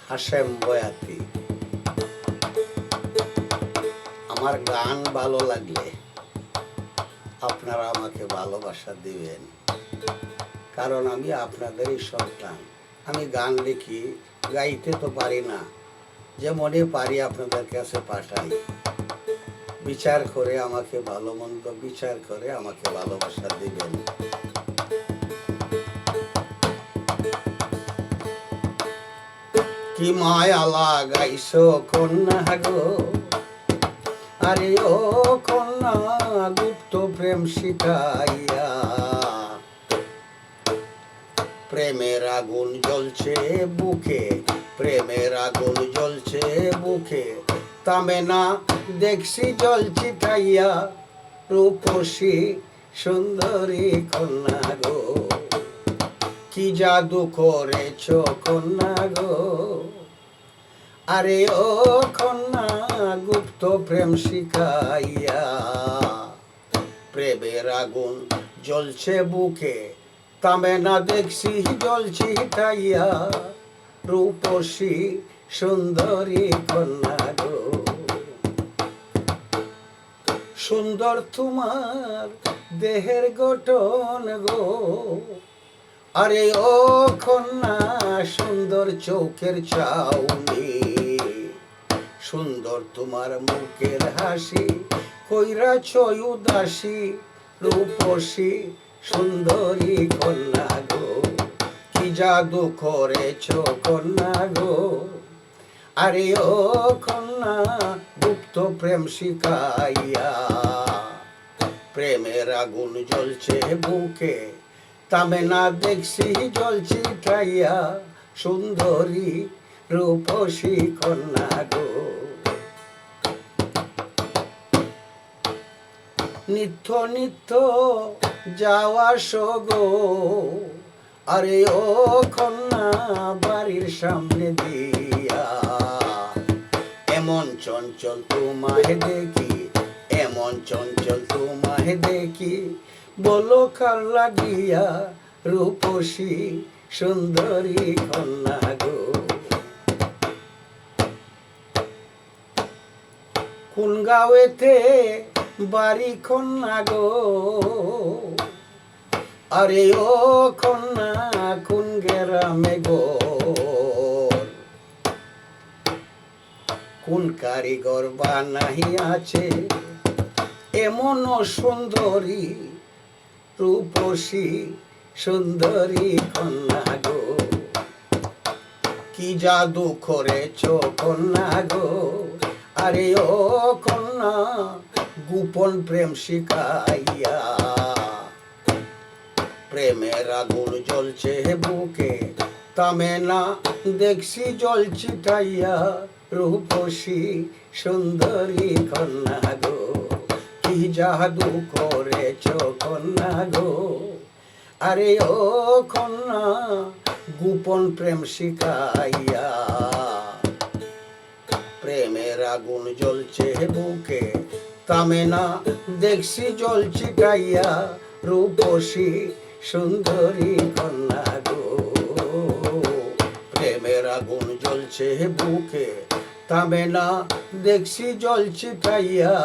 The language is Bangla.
হাশেম বয়াতি। আমার গান ভালো লাগলে আপনারা আমাকে ভালোবাসা দিবেন, কারণ আমি আপনাদেরই সন্তান। আমি গান লিখি, গাইতে তো পারি না, যে মনে পারি আপনাদের কাছে পাঠাই। বিচার করে আমাকে ভালো মন্দ বিচার করে আমাকে ভালোবাসা দিবেন। কি মায়া লাগাইছো কন্যা গো, আরে ও কন্যা গুপ্ত প্রেম শিখাইয়া। প্রেমের আগুন জ্বলছে বুকে, প্রেমের আগুন জ্বলছে বুকে, তামে না দেখছি জল চিটাইয়া। রূপসী সুন্দরী কন্যা গো, কি জাদু করেছ কন্যা গো, আরে ও কন্যা গুপ্ত প্রেম শিখাইয়া। প্রেমের আগুন জ্বলছে বুকে, তামে না দেখছি জল ছিটাইয়া। রূপসী সুন্দরী কন্যা গো, সুন্দর তোমার দেহের গঠন গো, আরে ও কন্যা সুন্দর চোখের চাউনি। সুন্দর তোমার মুখের হাসি, কইরাছ উদাসী। রূপসী সুন্দরী কন্যা গো, কি জাদু করেছ কন্যা গো, আরে ও কন্যা গুপ্ত প্রেম শিখাইয়া। প্রেমের আগুন জ্বলছে বুকে, তামে না দেখছি জল ছিটাইয়া। সুন্দরী রূপসী কন্যা গো, নিত্য নিত্য যাওয়া গো, আরে ও কন্যা বাড়ির সামনে দিয়া। এমন চঞ্চল তোমায় দেখি, এমন চঞ্চল তোমায় দেখি, বলো কার লাগিয়া। রূপসী সুন্দরী কন্যা গো, কোন গাঁওয়েতে বাড়ি কন্যা গো, আরে ও কন্যা কোন গ্রামে গো, কোন কারিগর বানাইয়াছে এমন সুন্দরী। রূপসী সুন্দরী কন্যা গো, কি জাদু করেছ কন্যা গো, আরে ও কন্যা গোপন প্রেম শিখাইয়া। প্রেমের আগুন জ্বলছে বুকে, তামে না দেখছি জল ছিটাইয়া। রূপসী সুন্দরী কন্যা গো, কি জাদু করেছ কন্যা গো, আরে ও কন্যা গোপন প্রেম শিখাইয়া। প্রেমের আগুন জ্বলছে বুকে, তামে না দেখছি জল ছিটাইয়া। রূপসী সুন্দরী কন্যা গো, প্রেমের আগুন জ্বলছে বুকে, তামে না দেখছি জল ছিটাইয়া।